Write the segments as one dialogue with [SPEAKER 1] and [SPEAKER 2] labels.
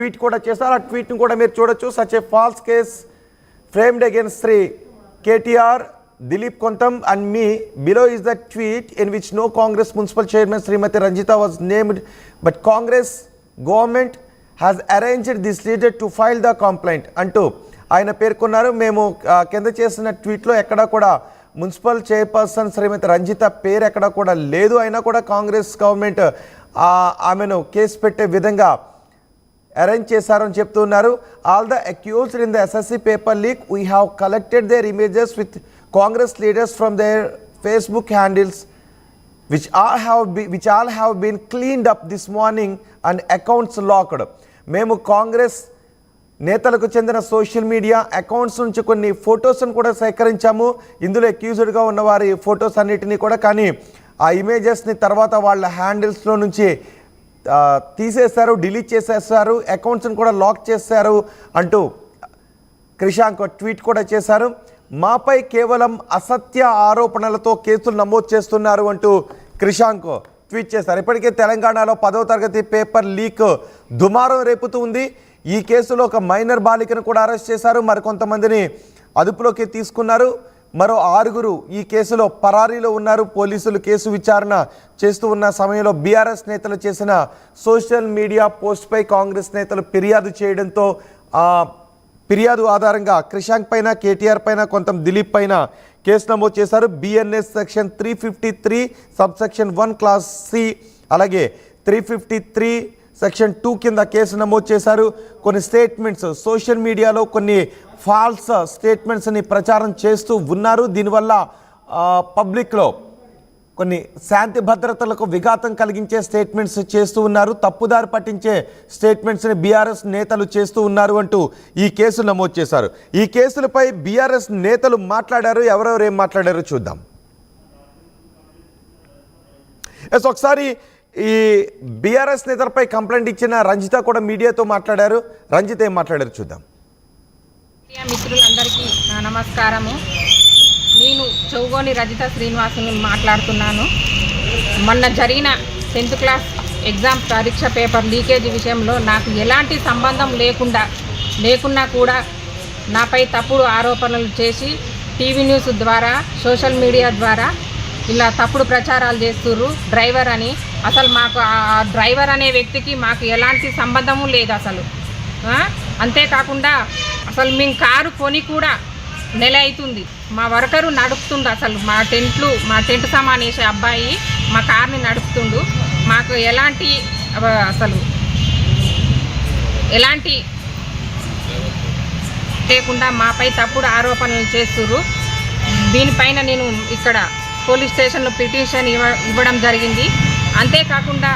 [SPEAKER 1] Tweet కూడా చేశారు. ఆ ట్వీట్ను కూడా మీరు చూడొచ్చు. Such a falls case framed against Sri KTR, Dilip Kontam and me. Below is the tweet in which no Congress municipal chairman Srimati Ranjita was named, but Congress government has arranged this leader to file the complaint. అంటూ ఆయన పేర్కొన్నారు. మేము కింద చేసిన ట్వీట్లో ఎక్కడా కూడా municipal chairperson శ్రీమతి రంజిత పేరు ఎక్కడా కూడా లేదు. అయినా కూడా కాంగ్రెస్ గవర్నమెంట్ ఆమెను కేసు పెట్టే విధంగా అరేంజ్ చేశారని చెప్తున్నారు. All the accused in the SSC paper leak we have collected their images with Congress leaders from their Facebook handles which all have been cleaned up this morning and accounts locked. మేము కాంగ్రెస్ నేతలకు చెందిన social media accounts నుంచి కొన్ని ఫొటోస్ను కూడా సేకరించాము. ఇందులో అక్యూజ్డ్గా ఉన్న వారి photos అన్నిటినీ కూడా, కానీ ఆ ఇమేజెస్ని తర్వాత వాళ్ళ హ్యాండిల్స్లో నుంచి తీసేశారు, డిలీట్ చేసేసారు, అకౌంట్స్ని కూడా లాక్ చేశారు అంటూ క్రిషాంక్ ట్వీట్ కూడా చేశారు. మాపై కేవలం అసత్య ఆరోపణలతో కేసులు నమోదు చేస్తున్నారు అంటూ క్రిషాంక్ ట్వీట్ చేశారు. ఇప్పటికే తెలంగాణలో 10వ తరగతి పేపర్ లీక్ దుమారం రేపుతూ ఉంది. ఈ కేసులో ఒక మైనర్ బాలికను కూడా అరెస్ట్ చేశారు. మరికొంతమందిని అదుపులోకి తీసుకున్నారు. మరో 6 ఈ కేసులో పరారీలో ఉన్నారు. పోలీసులు కేసు విచారణ చేస్తూ ఉన్న సమయంలో బీఆర్ఎస్ నేతలు చేసిన సోషల్ మీడియా పోస్ట్పై కాంగ్రెస్ నేతలు ఫిర్యాదు చేయడంతో ఫిర్యాదు ఆధారంగా క్రిషాంక్ పైన, కేటీఆర్ పైన, కొంత దిలీప్ పైన కేసు నమోదు చేశారు. BNS section 353 subsection 1 clause C అలాగే 353 సెక్షన్ 2 కింద కేసు నమోదు చేశారు. కొన్ని స్టేట్మెంట్స్ సోషల్ మీడియాలో కొన్ని ఫాల్స్ స్టేట్మెంట్స్ని ప్రచారం చేస్తూ ఉన్నారు. దీనివల్ల పబ్లిక్లో కొన్ని శాంతి భద్రతలకు విఘాతం కలిగించే స్టేట్మెంట్స్ చేస్తూ ఉన్నారు. తప్పుదారి పట్టించే స్టేట్మెంట్స్ని బీఆర్ఎస్ నేతలు చేస్తూ ఉన్నారు అంటూ ఈ కేసు నమోదు చేశారు. ఈ కేసులపై బీఆర్ఎస్ నేతలు మాట్లాడారు. ఎవరెవరు ఏం మాట్లాడారో చూద్దాం. ఒకసారి ఈ బీఆర్ఎస్ నేతలపై కంప్లైంట్ ఇచ్చిన రంజిత కూడా మీడియాతో మాట్లాడారు. రంజిత ఏం మాట్లాడారు చూద్దాం.
[SPEAKER 2] మిత్రులందరికీ నమస్కారము. నేను చౌగోని రజిత శ్రీనివాసుని మాట్లాడుతున్నాను. మొన్న జరిగిన 10th క్లాస్ ఎగ్జామ్ పరీక్ష పేపర్ లీకేజీ విషయంలో నాకు ఎలాంటి సంబంధం లేకున్నా కూడా నాపై తప్పుడు ఆరోపణలు చేసి టీవీ న్యూస్ ద్వారా, సోషల్ మీడియా ద్వారా ఇలా తప్పుడు ప్రచారాలు చేస్తుర్రు. డ్రైవర్ అని, అసలు మాకు ఆ డ్రైవర్ అనే వ్యక్తికి మాకు ఎలాంటి సంబంధము లేదు అసలు. అంతేకాకుండా అసలు మేము కారు కొని కూడా నెల అవుతుంది. మా వర్కరు నడుపుతుండు. అసలు మా టెంట్ సామాన్ వేసే అబ్బాయి మా కార్ని నడుపుతుండు. మాకు ఎలాంటి లేకుండా మాపై తప్పుడు ఆరోపణలు చేస్తుర్రు. దీనిపైన నేను ఇక్కడ పోలీస్ స్టేషన్లో పిటిషన్ ఇవ్వడం జరిగింది. అంతేకాకుండా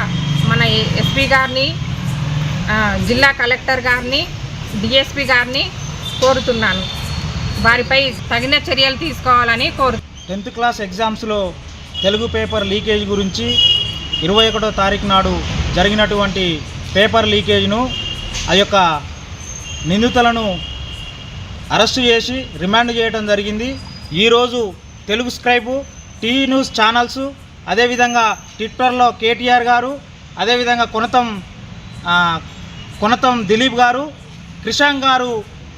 [SPEAKER 2] మన ఎస్పీ గారిని, జిల్లా కలెక్టర్ గారిని, డిఎస్పీ గారిని కోరుతున్నాను. వారిపై తగిన చర్యలు తీసుకోవాలని కోరుతున్నాను.
[SPEAKER 3] 10th క్లాస్ ఎగ్జామ్స్లో తెలుగు పేపర్ లీకేజ్ గురించి 21వ తారీఖు నాడు జరిగినటువంటి పేపర్ లీకేజ్ను ఆ యొక్క నిందితులను అరెస్టు చేసి రిమాండ్ చేయడం జరిగింది. ఈరోజు తెలుగు స్క్రైబు, టీవీ న్యూస్ ఛానల్స్, అదేవిధంగా ట్విట్టర్లో కేటీఆర్ గారు, అదేవిధంగా కొనతం దిలీప్ గారు, క్రిషాంక్ గారు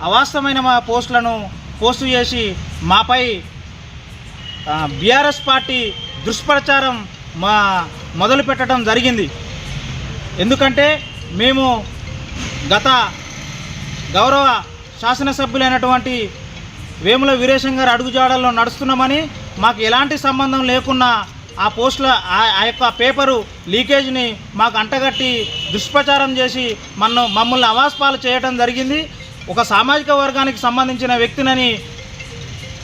[SPEAKER 3] అవాస్తవమైన మా పోస్టులను పోస్టు చేసి మాపై బీఆర్ఎస్ పార్టీ దుష్ప్రచారం మొదలు పెట్టడం జరిగింది. ఎందుకంటే మేము గత గౌరవ శాసనసభ్యులైనటువంటి వేముల వీరేశం గారు అడుగుజాడల్లో నడుస్తున్నామని, మాకు ఎలాంటి సంబంధం లేకున్నా ఆ పోస్టుల ఆ యొక్క పేపరు లీకేజ్ని మాకు అంటగట్టి దుష్ప్రచారం చేసి మమ్మల్ని అవాస్పాలు చేయడం జరిగింది. ఒక సామాజిక వర్గానికి సంబంధించిన వ్యక్తినని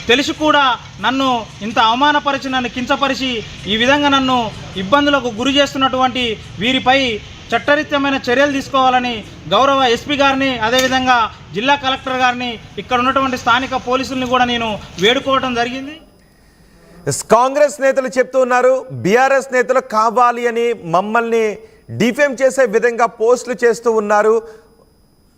[SPEAKER 3] తెలిసి కూడా నన్ను ఇంత అవమానపరిచి, నన్ను కించపరిచి, ఈ విధంగా నన్ను ఇబ్బందులకు గురి చేస్తున్నటువంటి వీరిపై చట్టరీత్యమైన చర్యలు తీసుకోవాలని గౌరవ ఎస్పీ గారిని, అదేవిధంగా జిల్లా కలెక్టర్ గారిని, ఇక్కడ ఉన్నటువంటి స్థానిక పోలీసుల్ని కూడా నేను వేడుకోవడం జరిగింది.
[SPEAKER 1] కాంగ్రెస్ నేతలు చెప్తూ ఉన్నారు, బీఆర్ఎస్ నేతలు కావాలి అని మమ్మల్ని డిఫేమ్ చేసే విధంగా పోస్టులు చేస్తూ ఉన్నారు.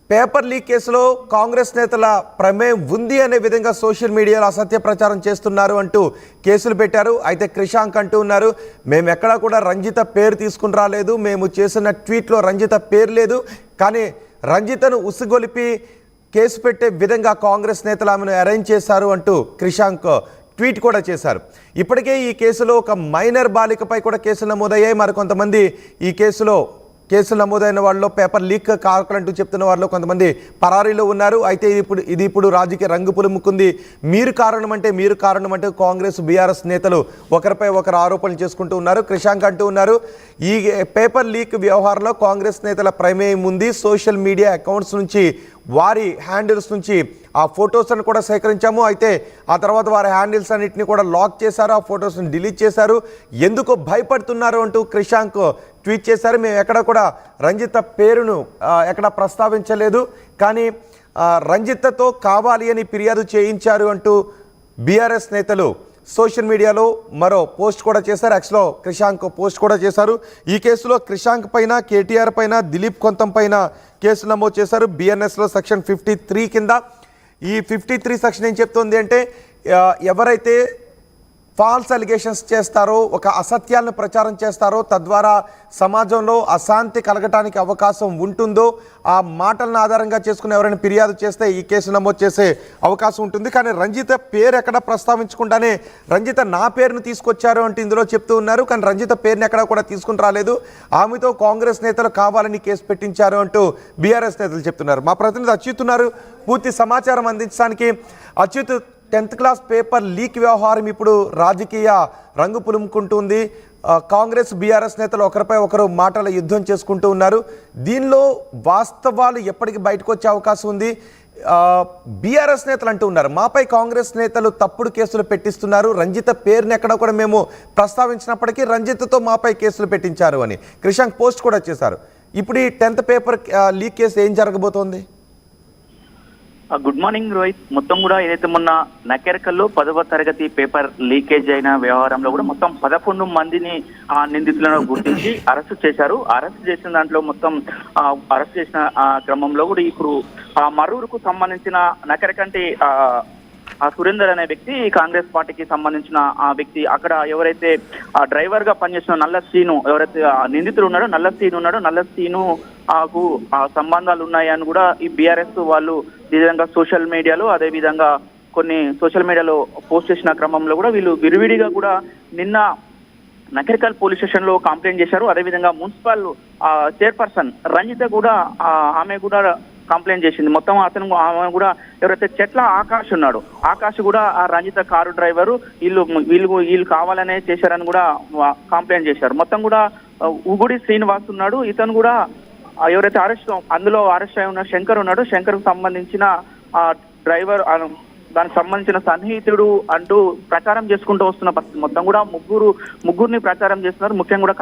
[SPEAKER 1] పేపర్ లీక్ కేసులో కాంగ్రెస్ నేతల ప్రమేయం ఉంది అనే విధంగా సోషల్ మీడియాలో అసత్య ప్రచారం చేస్తున్నారు అంటూ కేసులు పెట్టారు. అయితే క్రిషాంక్ అంటూ ఉన్నారు, మేము ఎక్కడా కూడా రంజిత పేరు తీసుకుని రాలేదు, మేము చేసిన ట్వీట్లో రంజిత పేరు లేదు, కానీ రంజితను ఉసిగొలిపి కేసు పెట్టే విధంగా కాంగ్రెస్ నేతలు ఆమెను అరేంజ్ చేశారు అంటూ క్రిషాంక్ ట్వీట్ కూడా చేశారు. ఇప్పటికే ఈ కేసులో ఒక మైనర్ బాలికపై కూడా కేసులు నమోదయ్యాయి. మరికొంతమంది ఈ కేసులో కేసులు నమోదైన వాళ్ళలో పేపర్ లీక్ కారకులంటూ చెప్తున్న వాళ్ళు కొంతమంది పరారీలో ఉన్నారు. అయితే ఇది ఇప్పుడు రాజకీయ రంగు పులుముకుంది. మీరు కారణం అంటే కాంగ్రెస్ బీఆర్ఎస్ నేతలు ఒకరిపై ఒకరు ఆరోపణలు చేసుకుంటూ ఉన్నారు. క్రిషాంక్ అంటూ ఉన్నారు, ఈ పేపర్ లీక్ వ్యవహారంలో కాంగ్రెస్ నేతల ప్రమేయం ఉంది. సోషల్ మీడియా అకౌంట్స్ నుంచి వారి హ్యాండిల్స్ నుంచి ఆ ఫొటోస్ను కూడా సేకరించాము. అయితే ఆ తర్వాత వారి హ్యాండిల్స్ అన్నింటినీ కూడా లాక్ చేశారు, ఆ ఫొటోస్ని డిలీట్ చేశారు. ఎందుకు భయపడుతున్నారు అంటూ క్రిషాంక్ ట్వీట్ చేశారు. మేము ఎక్కడ కూడా రంజిత పేరును ఎక్కడ ప్రస్తావించలేదు, కానీ రంజితతో కావాలి అని ఫిర్యాదు చేయించారు అంటూ బీఆర్ఎస్ నేతలు సోషల్ మీడియాలో మరో పోస్ట్ కూడా చేశారు. ఎక్స్లో క్రిషాంక్ పోస్ట్ కూడా చేశారు. ఈ కేసులో క్రిషాంక్ పైన, కేటీఆర్ పైన, దిలీప్ కొంతం పైన కేసు నమోదు చేశారు. బిఎన్ఎస్లో సెక్షన్ 53 కింద. ఈ 53 సెక్షన్ ఏం చెప్తుంది అంటే, ఎవరైతే ఫాల్స్ అలిగేషన్స్ చేస్తారో, ఒక అసత్యాలను ప్రచారం చేస్తారో, తద్వారా సమాజంలో అశాంతి కలగటానికి అవకాశం ఉంటుందో, ఆ మాటలను ఆధారంగా చేసుకుని ఎవరైనా ఫిర్యాదు చేస్తే ఈ కేసు నమోదు చేసే అవకాశం ఉంటుంది. కానీ రంజిత పేరు ఎక్కడ ప్రస్తావించకుండానే రంజిత నా పేరును తీసుకొచ్చారు అంటూ ఇందులో చెప్తూ ఉన్నారు. కానీ రంజిత పేరుని ఎక్కడ కూడా తీసుకుని రాలేదు. ఆమెతో కాంగ్రెస్ నేతలు కావాలని కేసు పెట్టించారు అంటూ బీఆర్ఎస్ నేతలు చెప్తున్నారు. మా ప్రతినిధి అచ్యుత్ ఉన్నారు పూర్తి సమాచారం అందించడానికి. Achyut, 10th class paper leak వ్యవహారం ఇప్పుడు రాజకీయ రంగు పులుముకుంటుంది. కాంగ్రెస్ బీఆర్ఎస్ నేతలు ఒకరిపై ఒకరు మాటల యుద్ధం చేసుకుంటూ ఉన్నారు. దీనిలో వాస్తవాలు ఎప్పటికి బయటకు వచ్చే అవకాశం ఉంది? బీఆర్ఎస్ నేతలు అంటూ ఉన్నారు, మాపై కాంగ్రెస్ నేతలు తప్పుడు కేసులు పెట్టిస్తున్నారు, రంజిత పేరుని ఎక్కడ కూడా మేము ప్రస్తావించినప్పటికీ రంజిత్తో మాపై కేసులు పెట్టించారు అని క్రిషాంక్ పోస్ట్ కూడా చేశారు. ఇప్పుడు ఈ 10th పేపర్ లీక్ కేసు ఏం జరగబోతోంది?
[SPEAKER 4] Good morning Rohit. మొత్తం కూడా ఏదైతే మొన్న నకేర్కల్లో 10వ తరగతి పేపర్ లీకేజ్ అయిన వ్యవహారంలో కూడా మొత్తం 11 మందిని నిందితులను గుర్తించి అరెస్ట్ చేశారు. అరెస్ట్ చేసిన దాంట్లో మొత్తం అరెస్ట్ చేసిన క్రమంలో కూడా ఇప్పుడు మరూరుకు సంబంధించిన నకేర్కంటి సురేందర్ అనే వ్యక్తి, కాంగ్రెస్ పార్టీకి సంబంధించిన ఆ వ్యక్తి, అక్కడ ఎవరైతే డ్రైవర్ గా పనిచేసిన నల్ల శ్రీను, ఎవరైతే నిందితుడు ఉన్నాడో నల్ల శ్రీను కు సంబంధాలు ఉన్నాయని కూడా ఈ బీఆర్ఎస్ వాళ్ళు ఈ విధంగా సోషల్ మీడియాలో, అదే విధంగా కొన్ని సోషల్ మీడియాలో పోస్ట్ చేసిన క్రమంలో కూడా వీళ్ళు విరివిడిగా కూడా నిన్న నకరికల్ పోలీస్ స్టేషన్ లో కంప్లైంట్ చేశారు. అదేవిధంగా మున్సిపల్ చైర్పర్సన్ రంజిత కూడా ఆమె కూడా కంప్లైంట్ చేసింది. మొత్తం ఆమె కూడా ఎవరైతే చెట్ల ఆకాష్ కూడా ఆ రంజిత కారు డ్రైవరు వీళ్ళు కావాలనే చేశారని కూడా కంప్లైంట్ చేశారు. మొత్తం కూడా ఉగుడి శ్రీనివాస్ ఉన్నాడు, ఇతను కూడా ఎవరైతే అందులో అరెస్ట్ అయి ఉన్న శంకర్ ఉన్నాడు, శంకర్ కు సంబంధించిన డ్రైవర్, దానికి సంబంధించిన సన్నిహితుడు అంటూ ప్రచారం చేసుకుంటూ వస్తున్న పరిస్థితి. మొత్తం కూడా ముగ్గురిని ప్రచారం చేస్తున్నారు. ముఖ్యంగా కూడా